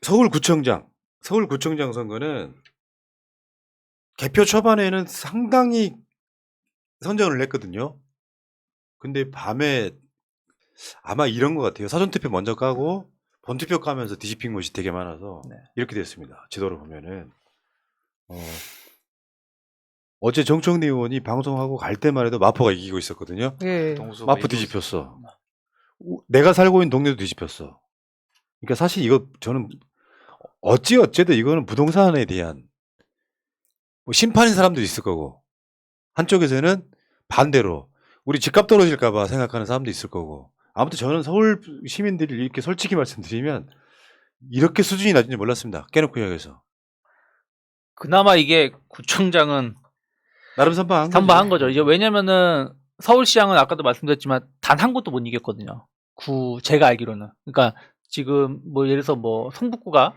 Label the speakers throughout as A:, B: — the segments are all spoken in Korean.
A: 서울구청장 선거는 개표 초반에는 상당히 선전을 했거든요. 근데 밤에 아마 이런 것 같아요. 사전투표 먼저 까고 본투표 까면서 뒤집힌 곳이 되게 많아서
B: 네.
A: 이렇게 됐습니다. 지도를 보면은 어제 정청래 의원이 방송하고 갈 때만 해도 마포가 이기고 있었거든요.
C: 예.
A: 마포 뒤집혔어. 내가 살고 있는 동네도 뒤집혔어. 그러니까 사실 이거 저는 어찌어찌도 이거는 부동산에 대한 뭐 심판인 사람도 있을 거고 한쪽에서는 반대로 우리 집값 떨어질까봐 생각하는 사람도 있을 거고 아무튼 저는 서울 시민들이 이렇게 솔직히 말씀드리면 이렇게 수준이 낮은지 몰랐습니다. 깨놓고 이야기해서.
B: 그나마 이게 구청장은
A: 나름
B: 선방한 거죠. 이제 왜냐면은 서울시장은 아까도 말씀드렸지만 단 한 곳도 못 이겼거든요. 제가 알기로는. 그러니까 지금 뭐 예를 들어서 뭐 성북구가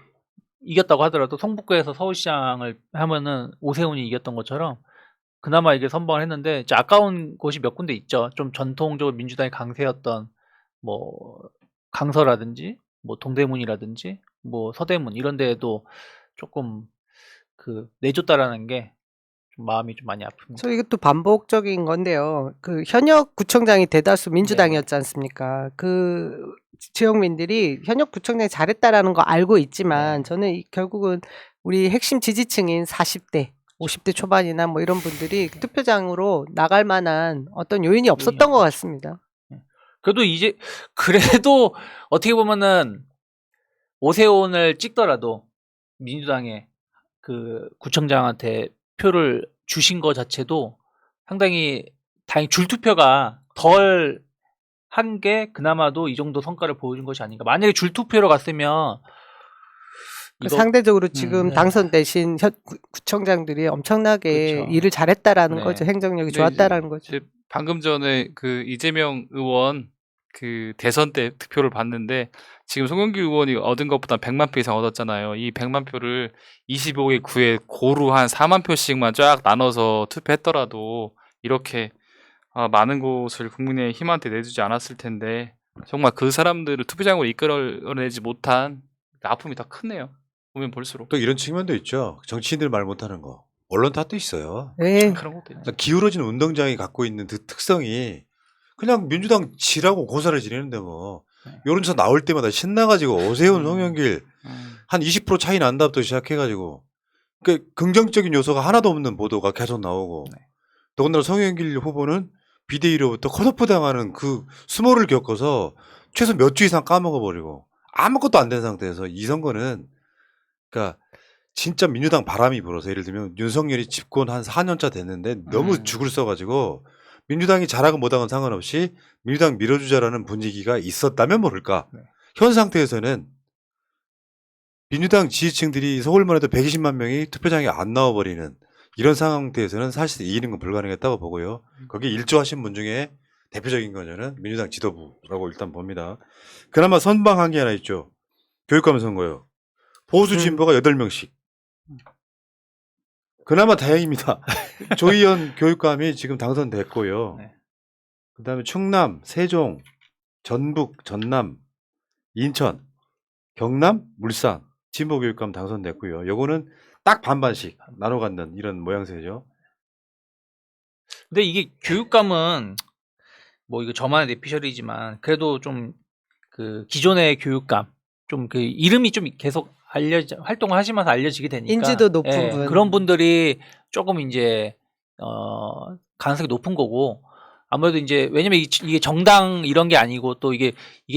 B: 이겼다고 하더라도 성북구에서 서울시장을 하면은 오세훈이 이겼던 것처럼 그나마 이게 선방을 했는데 이제 아까운 곳이 몇 군데 있죠. 좀 전통적으로 민주당이 강세였던 뭐 강서라든지 뭐 동대문이라든지 뭐 서대문 이런 데에도 조금 내줬다라는 게 좀 마음이 좀 많이 아픕니다.
C: 저 이것도 반복적인 건데요. 그 현역 구청장이 대다수 민주당이었지 않습니까? 그 지역민들이 현역 구청장이 잘했다라는 거 알고 있지만 저는 결국은 우리 핵심 지지층인 40대, 50대 초반이나 뭐 이런 분들이 투표장으로 나갈 만한 어떤 요인이 없었던 것 같습니다.
B: 그래도 어떻게 보면은 오세훈을 찍더라도 민주당의 그 구청장한테 표를 주신 것 자체도 상당히 다행히 줄투표가 덜 한 게 그나마도 이 정도 성과를 보여준 것이 아닌가. 만약에 줄투표로 갔으면
C: 상대적으로 지금 당선되신 구청장들이 엄청나게
B: 그렇죠.
C: 일을 잘했다라는 거죠. 행정력이 좋았다라는 거죠.
D: 방금 전에 그 이재명 의원 그 대선 때 득표를 봤는데 지금 송영길 의원이 얻은 것보다 100만 표 이상 얻었잖아요. 이 100만 표를 25개 구에 고루 한 4만 표씩만 쫙 나눠서 투표했더라도 이렇게 많은 곳을 국민의 힘한테 내주지 않았을 텐데 정말 그 사람들을 투표장으로 이끌어내지 못한 아픔이 더 크네요. 보면 볼수록.
A: 또 이런 측면도 있죠. 정치인들 말 못하는 거. 언론 탓도 있어요.
C: 네.
D: 그런 것도 있죠.
A: 그러니까 기울어진 운동장이 갖고 있는 그 특성이 그냥 민주당 지라고 고사를 지내는데 뭐 여론조사 나올 때마다 신나가지고 오세훈, 송영길 한 20% 차이 난다부터 시작해가지고 그 긍정적인 요소가 하나도 없는 보도가 계속 나오고 더군다나 송영길 후보는 비대위로부터 컷오프 당하는 그 수모를 겪어서 최소 몇 주 이상 까먹어버리고 아무것도 안 된 상태에서 이 선거는 그러니까 진짜 민주당 바람이 불어서 예를 들면 윤석열이 집권 한 4년차 됐는데 너무 죽을 써가지고 민주당이 잘하고 못하건 상관없이 민주당 밀어주자라는 분위기가 있었다면 모를까. 현 상태에서는 민주당 지지층들이 서울만 해도 120만 명이 투표장에 안 나와버리는 이런 상태에서는 사실 이기는 건 불가능했다고 보고요. 거기에 일조하신 분 중에 대표적인 건 저는 민주당 지도부라고 일단 봅니다. 그나마 선방한 게 하나 있죠. 교육감 선거요. 보수 진보가 8명씩. 그나마 다행입니다. 조희연 교육감이 지금 당선됐고요. 그다음에 충남, 세종, 전북, 전남, 인천, 경남, 물산 진보 교육감 당선됐고요. 요거는 딱 반반씩 나눠 갖는 이런 모양새죠.
B: 근데 이게 교육감은 뭐 이거 저만의 내피셜이지만 그래도 좀 기존의 교육감 좀 이름이 좀 계속 활동을 하시면서 알려지게 되니까
C: 인지도 높은 분.
B: 그런 분들이 조금 이제 가능성이 높은 거고 아무래도 이제 왜냐면 이게 정당 이런 게 아니고 또 이게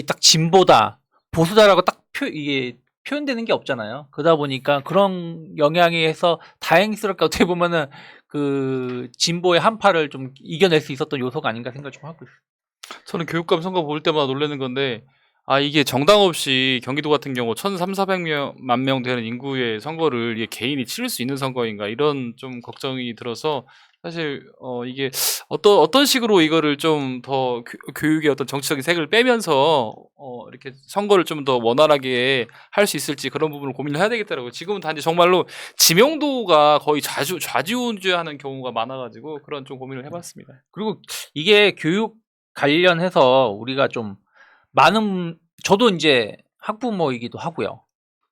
B: 딱 진보다 보수다라고 딱 이게 표현되는 게 없잖아요. 그러다 보니까 그런 영향이 해서 다행스럽게 어떻게 보면은 진보의 한파를 좀 이겨낼 수 있었던 요소가 아닌가 생각을 좀 하고 있어요.
D: 저는 교육감 선거 볼 때마다 놀라는 건데 이게 정당 없이 경기도 같은 경우 1,300만 명 되는 인구의 선거를 이게 개인이 치를 수 있는 선거인가 이런 좀 걱정이 들어서 사실 이게 어떤 식으로 이거를 좀 더 교육의 어떤 정치적인 색을 빼면서 이렇게 선거를 좀 더 원활하게 할 수 있을지 그런 부분을 고민을 해야 되겠더라고요. 지금은 단지 정말로 지명도가 거의 좌지우지하는 경우가 많아가지고 그런 좀 고민을 해봤습니다.
B: 그리고 이게 교육 관련해서 우리가 좀 저도 이제 학부모이기도 하고요.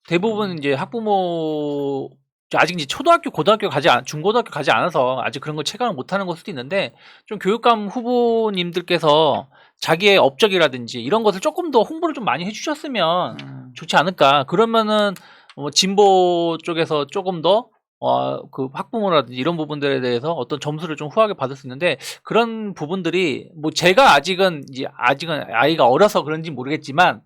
B: 대부분 이제 학부모 아직 이제 초등학교, 고등학교 중고등학교 가지 않아서 아직 그런 걸 체감을 못하는 걸 수도 있는데 좀 교육감 후보님들께서 자기의 업적이라든지 이런 것을 조금 더 홍보를 좀 많이 해주셨으면 좋지 않을까. 그러면은 진보 쪽에서 조금 더 그 학부모라든지 이런 부분들에 대해서 어떤 점수를 좀 후하게 받을 수 있는데 그런 부분들이 뭐 제가 아직은 아이가 어려서 그런지 모르겠지만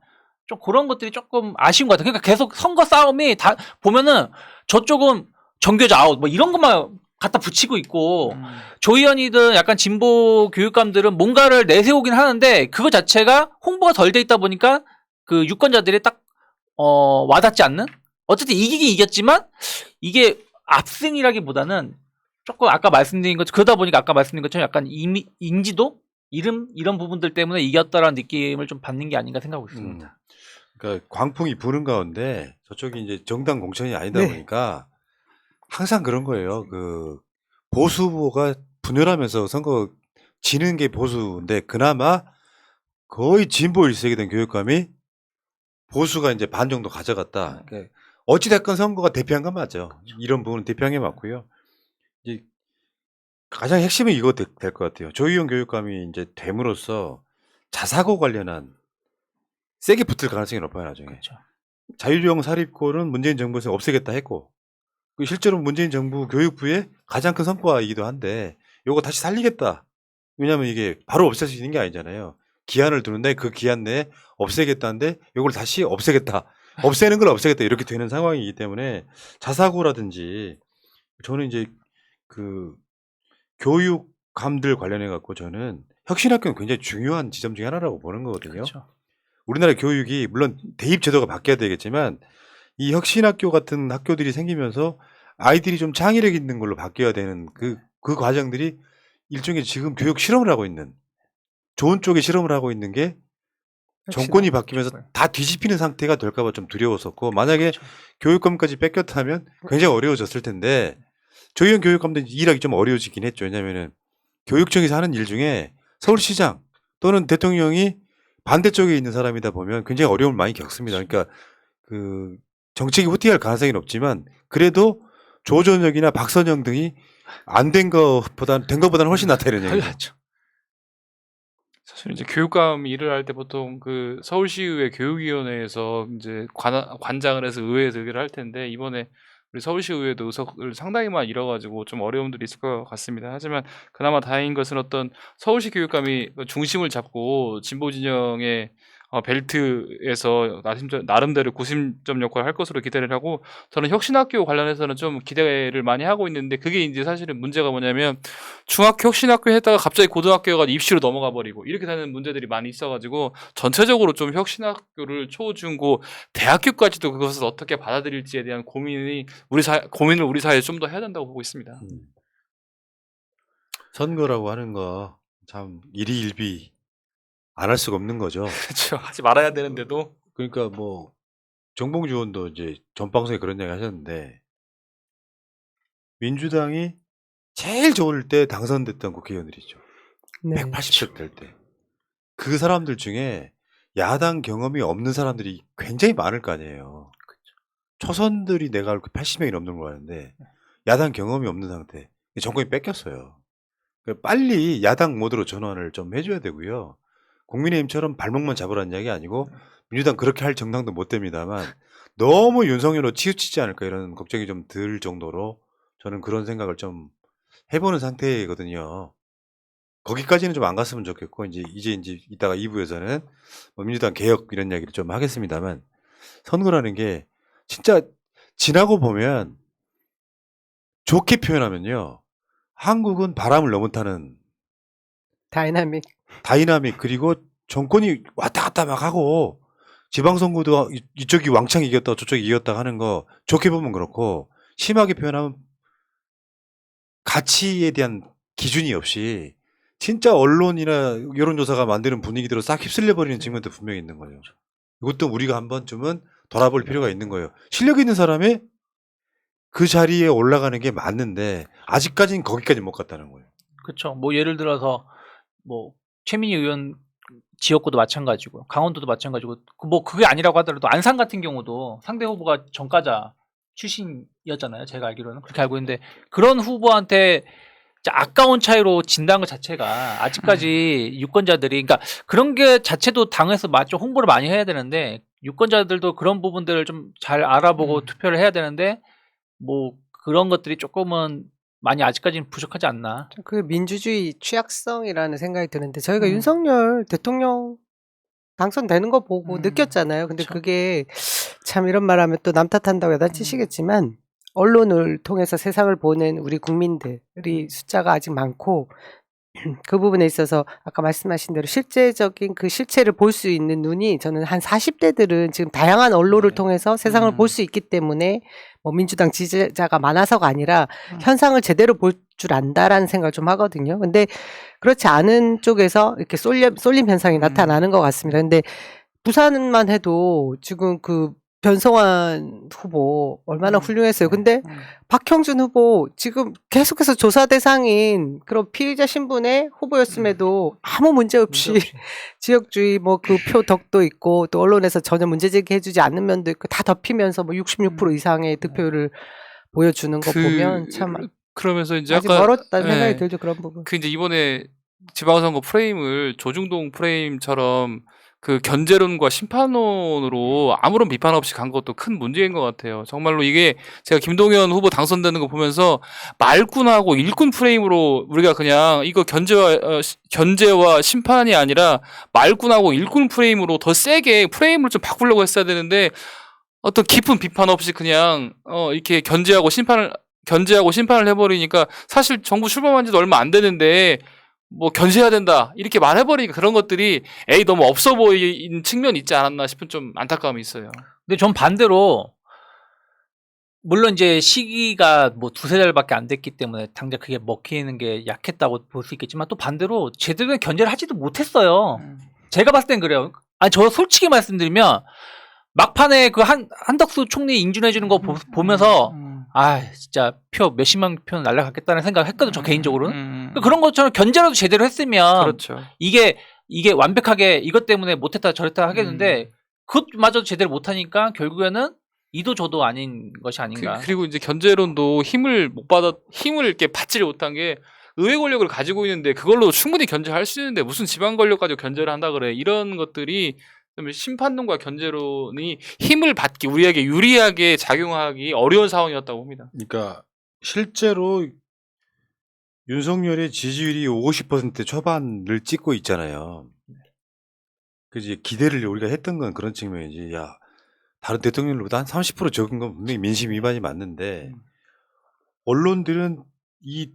B: 좀 그런 것들이 조금 아쉬운 것 같아요. 그러니까 계속 선거 싸움이 다 보면은 저쪽은 정교조 아웃 뭐 이런 것만 갖다 붙이고 있고 조의원이든 약간 진보 교육감들은 뭔가를 내세우긴 하는데 그거 자체가 홍보가 덜 돼 있다 보니까 그 유권자들이 딱 와닿지 않는 어쨌든 이기긴 이겼지만 이게 압승이라기보다는 조금 아까 말씀드린 것 그러다 보니까 아까 말씀드린 것처럼 약간 인지도 이런 부분들 때문에 이겼다라는 느낌을 좀 받는 게 아닌가 생각하고 있습니다.
A: 그러니까 광풍이 부는 가운데 저쪽이 이제 정당 공천이 아니다
C: 네.
A: 보니까 항상 그런 거예요. 그 보수 후보가 분열하면서 선거 지는 게 보수인데 그나마 거의 진보 일색이 된 교육감이 보수가 이제 반 정도 가져갔다. 그러니까 어찌됐건 선거가 대표한 건 맞죠. 이런 부분은 대표한 게 맞고요. 이제 가장 핵심은 이거 될 것 같아요. 조희영 교육감이 이제 됨으로써 자사고 관련한 세게 붙을 가능성이 높아요, 나중에.
B: 그렇죠.
A: 자율형 사립고는 문재인 정부에서 없애겠다 했고, 그 실제로 문재인 정부 교육부의 가장 큰 성과이기도 한데, 요거 다시 살리겠다. 왜냐하면 이게 바로 없앨 수 있는 게 아니잖아요. 기한을 두는데 그 기한 내에 없애겠다는데 요걸 다시 없애겠다. 없애는 걸 없애겠다. 이렇게 되는 상황이기 때문에 자사고라든지 저는 이제 그 교육감들 관련해 갖고 저는 혁신학교는 굉장히 중요한 지점 중에 하나라고 보는 거거든요.
B: 그렇죠.
A: 우리나라 교육이 물론 대입 제도가 바뀌어야 되겠지만 이 혁신학교 같은 학교들이 생기면서 아이들이 좀 창의력 있는 걸로 바뀌어야 되는 그 과정들이 일종의 지금 교육 실험을 하고 있는 좋은 쪽에 실험을 하고 있는 게 정권이 바뀌면서 다 뒤집히는 상태가 될까 봐 좀 두려웠었고 만약에 교육감까지 뺏겼다면 굉장히 어려워졌을 텐데 조희연 교육감도 일하기 좀 어려워지긴 했죠. 왜냐면은 교육청에서 하는 일 중에 서울시장 또는 대통령이 반대쪽에 있는 사람이다 보면 굉장히 어려움을 많이 겪습니다. 그러니까 그 정책이 후퇴할 가능성이 높지만 그래도 조전혁이나 박선영 등이 안 된 것보다는 훨씬 낫다 이런 얘기죠.
B: 그렇죠.
D: 사실 이제 교육감 일을 할 때 보통 그 서울시의회 교육위원회에서 이제 관장을 해서 의회에서 의결을 할 텐데 이번에 우리 서울시의회도 의석을 상당히 많이 잃어가지고 좀 어려움들이 있을 것 같습니다. 하지만 그나마 다행인 것은 어떤 서울시 교육감이 중심을 잡고 진보 진영의 벨트에서 나름대로 구심점 역할을 할 것으로 기대를 하고 저는 혁신학교 관련해서는 좀 기대를 많이 하고 있는데 그게 이제 사실은 문제가 뭐냐면 중학교 혁신학교 했다가 갑자기 고등학교가 입시로 넘어가 버리고 이렇게 되는 문제들이 많이 있어가지고 전체적으로 좀 혁신학교를 초, 중, 고 대학교까지도 그것을 어떻게 받아들일지에 대한 고민을 우리 사회에 좀 더 해야 된다고 보고 있습니다.
A: 선거라고 하는 거 참 일희일비 안 할 수가 없는 거죠.
D: 그렇죠. 하지 말아야 되는데도
A: 그러니까 뭐 정봉주 의원도 이제 전 방송에 그런 얘기 하셨는데 민주당이 제일 좋을 때 당선됐던 국회의원들이죠.
C: 네.
A: 180석 될 때. 그 사람들 중에 야당 경험이 없는 사람들이 굉장히 많을 거 아니에요. 초선들이 내가 알고 80명이 넘는 거 같은데 야당 경험이 없는 상태. 정권이 뺏겼어요. 그러니까 빨리 야당 모드로 전환을 좀 해줘야 되고요. 국민의힘처럼 발목만 잡으라는 이야기 아니고 민주당 그렇게 할 정당도 못 됩니다만 너무 윤석열로 치우치지 않을까 이런 걱정이 좀 들 정도로 저는 그런 생각을 좀 해보는 상태거든요. 거기까지는 좀 안 갔으면 좋겠고 이제 이따가 2부에서는 뭐 민주당 개혁 이런 이야기를 좀 하겠습니다만 선거라는 게 진짜 지나고 보면 좋게 표현하면요. 한국은 바람을 너무 타는 다이나믹 그리고 정권이 왔다 갔다 막 하고 지방선거도 이쪽이 왕창 이겼다 저쪽이 이겼다 하는 거 좋게 보면 그렇고 심하게 표현하면 가치에 대한 기준이 없이 진짜 언론이나 여론조사가 만드는 분위기대로 싹 휩쓸려 버리는 측면도 분명히 있는 거예요. 이것도 우리가 한 번쯤은 돌아볼 필요가 있는 거예요. 실력 있는 사람이 그 자리에 올라가는 게 맞는데 아직까지는 거기까지 못 갔다는 거예요.
B: 그렇죠. 뭐 예를 들어서 뭐 최민희 의원 지역구도 마찬가지고 강원도도 마찬가지고 뭐 그게 아니라고 하더라도 안산 같은 경우도 상대 후보가 전과자 출신이었잖아요. 제가 알기로는 그렇게 알고 있는데 그런 후보한테 진짜 아까운 차이로 진다는 것 자체가 아직까지 유권자들이 그러니까 그런 게 자체도 당에서 좀 홍보를 많이 해야 되는데 유권자들도 그런 부분들을 좀 잘 알아보고 투표를 해야 되는데 뭐 그런 것들이 조금은 많이 아직까지는 부족하지 않나.
C: 그 민주주의 취약성이라는 생각이 드는데 저희가 윤석열 대통령 당선되는 거 보고 느꼈잖아요. 근데
B: 그쵸.
C: 그게 참 이런 말하면 또 남 탓한다고 야단치시겠지만 언론을 통해서 세상을 보는 우리 국민들이 숫자가 아직 많고 그 부분에 있어서 아까 말씀하신 대로 실제적인 그 실체를 볼 수 있는 눈이 저는 한 40대들은 지금 다양한 언론을 통해서 세상을 볼 수 있기 때문에 뭐 민주당 지지자가 많아서가 아니라 현상을 제대로 볼 줄 안다라는 생각을 좀 하거든요. 근데 그렇지 않은 쪽에서 이렇게 쏠림 현상이 나타나는 것 같습니다. 근데 부산만 해도 지금 그 변성환 후보 얼마나 훌륭했어요. 근데 박형준 후보 지금 계속해서 조사 대상인 그런 피의자 신분의 후보였음에도 아무 문제 없이 지역주의 뭐 그 표 덕도 있고 또 언론에서 전혀 문제 제기해주지 않는 면도 있고 다 덮이면서 뭐 66% 이상의 득표율을 보여주는 거 보면 참
D: 그러면서 이제
C: 아직
D: 아까
C: 멀었다는 생각이
D: 예,
C: 들죠. 그런 부분.
D: 그 이제 이번에 지방선거 프레임을 조중동 프레임처럼 그 견제론과 심판론으로 아무런 비판 없이 간 것도 큰 문제인 것 같아요. 정말로 이게 제가 김동연 후보 당선되는 거 보면서 말꾼하고 일꾼 프레임으로 우리가 그냥 이거 견제와 심판이 아니라 말꾼하고 일꾼 프레임으로 더 세게 프레임을 좀 바꾸려고 했어야 되는데 어떤 깊은 비판 없이 그냥 이렇게 견제하고 심판을 해버리니까 사실 정부 출범한 지도 얼마 안 되는데 뭐 견제해야 된다 이렇게 말해버리니까 그런 것들이 너무 없어 보이는 측면이 있지 않았나 싶은 좀 안타까움이 있어요.
B: 근데 전 반대로 물론 이제 시기가 뭐 두세 달밖에 안 됐기 때문에 당장 그게 먹히는 게 약했다고 볼 수 있겠지만 또 반대로 제대로 된 견제를 하지도 못했어요. 제가 봤을 땐 그래요. 아니 저 솔직히 말씀드리면 막판에 그 한덕수 총리 인준해 주는 거 보면서 아 진짜 표 몇십만 표 날라갔겠다는 생각을 했거든요. 저 개인적으로는. 그런 것처럼 견제라도 제대로 했으면
D: 그렇죠.
B: 이게 완벽하게 이것 때문에 못했다 저랬다 하겠는데 그것마저도 제대로 못하니까 결국에는 이도 저도 아닌 것이 아닌가.
D: 그리고 이제 견제론도 힘을 이렇게 받지를 못한 게 의회 권력을 가지고 있는데 그걸로 충분히 견제할 수 있는데 무슨 지방 권력 가지고 견제를 한다 그래. 이런 것들이 심판론과 견제론이 힘을 받기 우리에게 유리하게 작용하기 어려운 상황이었다고 봅니다.
A: 그러니까 실제로 윤석열의 지지율이 50% 초반을 찍고 있잖아요. 그지 기대를 우리가 했던 건 그런 측면이지. 야 다른 대통령들보다 한 30% 적은 건 분명히 민심 위반이 맞는데 언론들은 이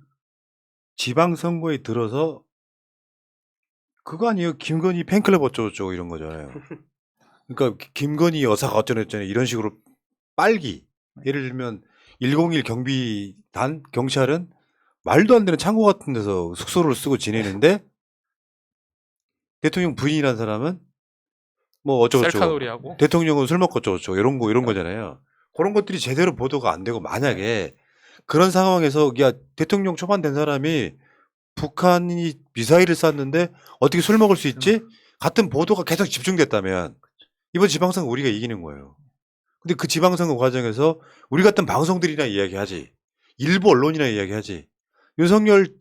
A: 지방선거에 들어서 그거 아니에요. 김건희 팬클럽 어쩌고저쩌고 이런 거잖아요. 그러니까 김건희 여사가 어쩌고저쩌고 이런 식으로 빨기. 예를 들면 101 경비단 경찰은 말도 안 되는 창고 같은 데서 숙소를 쓰고 지내는데 대통령 부인이라는 사람은 뭐 어쩌고저쩌고
D: 셀카놀이하고
A: 대통령은 술 먹고 어쩌고저쩌고 이런 거잖아요. 그런 것들이 제대로 보도가 안 되고 만약에 그런 상황에서 야 대통령 초반된 사람이 북한이 미사일을 쐈는데 어떻게 술 먹을 수 있지? 같은 보도가 계속 집중됐다면 이번 지방선거 우리가 이기는 거예요. 근데 그 지방선거 과정에서 우리 같은 방송들이나 이야기하지. 일부 언론이나 이야기하지. 윤석열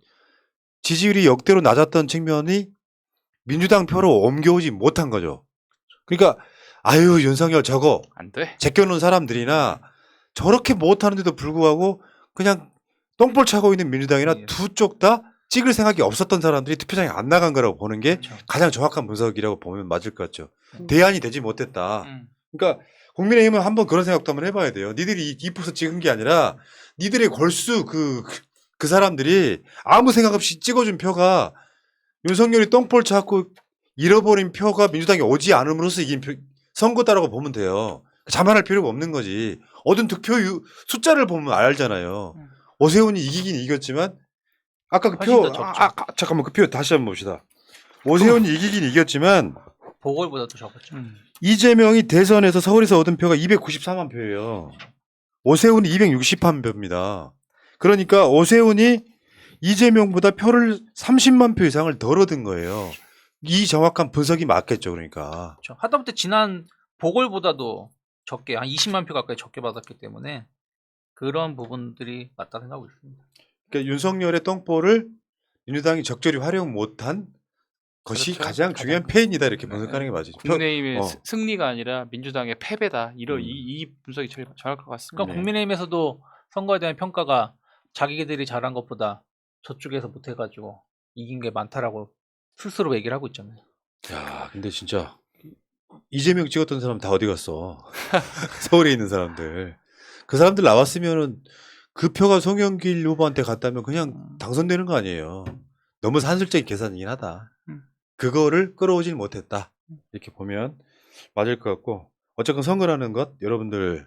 A: 지지율이 역대로 낮았던 측면이 민주당 표로 옮겨오지 못한 거죠. 그러니까 아유 윤석열 저거
D: 안 돼.
A: 제껴놓은 사람들이나 저렇게 못하는데도 불구하고 그냥 똥볼 차고 있는 민주당이나 두 쪽 다 찍을 생각이 없었던 사람들이 투표장에 안 나간 거라고 보는 게 가장 정확한 분석이라고 보면 맞을 것 같죠. 대안이 되지 못했다. 그러니까 국민의힘은 한번 그런 생각도 한번 해봐야 돼요. 니들이 2% 찍은 게 아니라 니들의 골수 그 사람들이 아무 생각 없이 찍어준 표가 윤석열이 똥볼 찾고 잃어버린 표가 민주당이 오지 않음으로써 이긴 선거다라고 보면 돼요. 자만할 필요가 없는 거지. 얻은 득표 숫자를 보면 알잖아요. 오세훈이 이기긴 이겼지만 아까 그 표 잠깐만 그 표 다시 한번 봅시다. 오세훈이 이기긴 이겼지만
B: 보궐보다 더 적었죠.
A: 이재명이 대선에서 서울에서 얻은 표가 294만 표예요. 오세훈이 260만 표입니다. 그러니까 오세훈이 이재명보다 표를 30만 표 이상을 덜 얻은 거예요. 이 정확한 분석이 맞겠죠. 그러니까.
B: 그렇죠. 하다못해 지난 보궐보다도 적게 한 20만 표 가까이 적게 받았기 때문에 그런 부분들이 맞다 생각하고 있습니다.
A: 그러니까 윤석열의 똥볼을 민주당이 적절히 활용 못한 것이
D: 그렇죠.
A: 가장 중요한
B: 가장
A: 패인이다 이렇게
D: 네.
A: 분석하는 게 맞죠.
D: 국민의힘의
A: 어.
D: 승리가 아니라 민주당의 패배다.
A: 음.
D: 이 분석이 제일 정확할 것 같습니다.
B: 그러니까
A: 네.
B: 국민의힘에서도 선거에 대한 평가가 자기들이 잘한 것보다 저쪽에서 못해가지고 이긴 게 많다라고 스스로 얘기를 하고 있잖아요.
A: 야, 근데 진짜 이재명 찍었던 사람 다 어디 갔어? 서울에 있는 사람들. 그 사람들 나왔으면은 그 표가 송영길 후보한테 갔다면 그냥 당선되는 거 아니에요. 너무 산술적인 계산이긴 하다. 그거를 끌어오질 못했다. 이렇게 보면 맞을 것 같고 어쨌건 선거라는 것 여러분들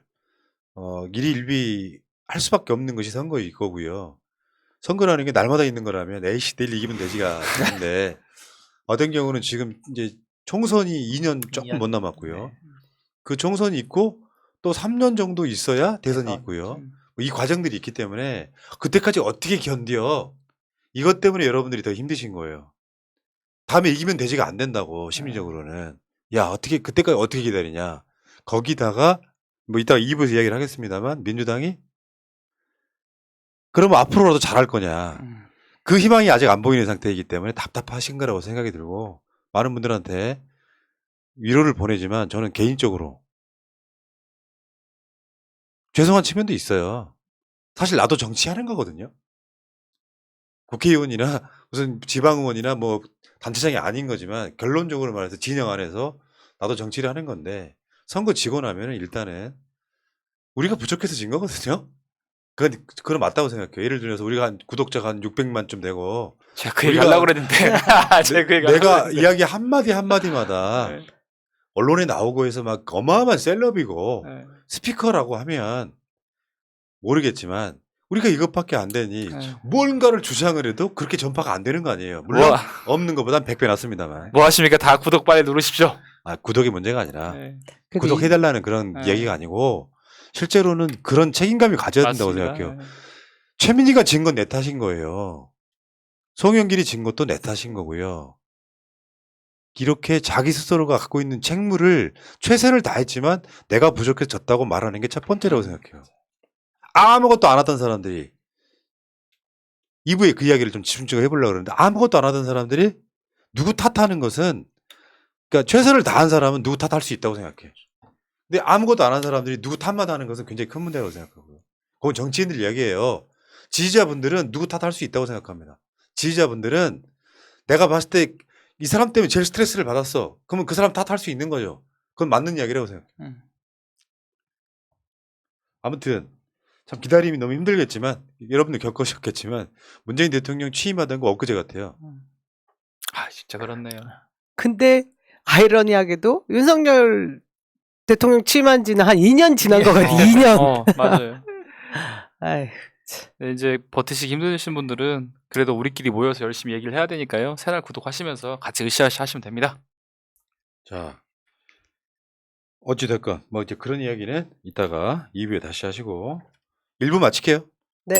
A: 일희일비 할 수밖에 없는 것이 선거일 거고요. 선거라는 게 날마다 있는 거라면 에이씨 내일 이기면 되지가 않는데 어떤 경우는 지금 이제 총선이 2년 조금 못 남았고요.
B: 네.
A: 그 총선이 있고 또 3년 정도 있어야 대선이 있고요.
B: 음.
A: 이 과정들이 있기 때문에 그때까지 어떻게 견뎌? 이것 때문에 여러분들이 더 힘드신 거예요. 다음에 이기면 되지가 안 된다고 심리적으로는. 야 어떻게 그때까지 어떻게 기다리냐. 거기다가 뭐 이따가 2부에서 이야기를 하겠습니다만 민주당이 그러면 앞으로라도 잘할 거냐. 그 희망이 아직 안 보이는 상태이기 때문에 답답하신 거라고 생각이 들고 많은 분들한테 위로를 보내지만 저는 개인적으로 죄송한 측면도 있어요. 사실 나도 정치하는 거거든요. 국회의원이나 무슨 지방의원이나 뭐 단체장이 아닌 거지만 결론적으로 말해서 진영 안에서 나도 정치를 하는 건데 선거 지고 나면은 일단은 우리가 부족해서 진 거거든요. 그건 맞다고 생각해요. 예를 들어서 우리가 한 구독자가 한 600만쯤 되고
D: 제가 그 얘기
A: 우리가-
D: 하려고 그랬는데 제가 그 얘기
A: 내가
D: 하려고 그랬는데.
A: 이야기 한마디 한마디마다
D: 네.
A: 언론에 나오고 해서 막 어마어마한 셀럽이고
D: 네.
A: 스피커라고 하면 모르겠지만 우리가 이것밖에 안 되니
D: 네.
A: 뭔가를 주장을 해도 그렇게 전파가 안 되는 거 아니에요. 물론
D: 뭐,
A: 없는 것보단 100배 낫습니다만.
D: 뭐 하십니까? 다 구독 빨리 누르십시오.
A: 구독이 문제가 아니라
D: 네.
C: 그래도
A: 구독해달라는 그런
D: 네.
A: 이야기가 아니고 실제로는 그런 책임감이 가져야 된다고
D: 맞습니다.
A: 생각해요.
D: 네.
A: 최민희가 진 건 내 탓인 거예요. 송영길이 진 것도 내 탓인 거고요. 이렇게 자기 스스로가 갖고 있는 책무를 최선을 다했지만 내가 부족해서 졌다고 말하는 게 첫 번째라고 생각해요. 아무것도 안 하던 사람들이 2부에 그 이야기를 좀 집중적으로 해보려고 그러는데 아무것도 안 하던 사람들이 누구 탓하는 것은 그러니까 최선을 다한 사람은 누구 탓할 수 있다고 생각해요. 근데 아무것도 안 한 사람들이 누구 탓만 하는 것은 굉장히 큰 문제라고 생각하고요. 그건 정치인들 이야기예요. 지지자분들은 누구 탓할 수 있다고 생각합니다. 지지자분들은 내가 봤을 때 이 사람 때문에 제일 스트레스를 받았어. 그러면 그 사람 탓할 수 있는 거죠. 그건 맞는 이야기라고 생각해요. 아무튼 참 기다림이 너무 힘들겠지만 여러분들 겪으셨겠지만 문재인 대통령 취임하던 거 엊그제 같아요.
D: 아 진짜 그렇네요.
C: 근데 아이러니하게도 윤석열 대통령 취임한 지는 한 2년 지난 것 같아요. 2년.
D: 맞아요.
C: 아이,
D: 네, 이제 버티시기 힘드신 분들은 그래도 우리끼리 모여서 열심히 얘기를 해야 되니까요. 채널 구독하시면서 같이 으쌰으쌰 하시면 됩니다.
A: 자, 어찌됐건 뭐 이제 그런 이야기는 이따가 2부에 다시 하시고 1부 마칠게요.
C: 네.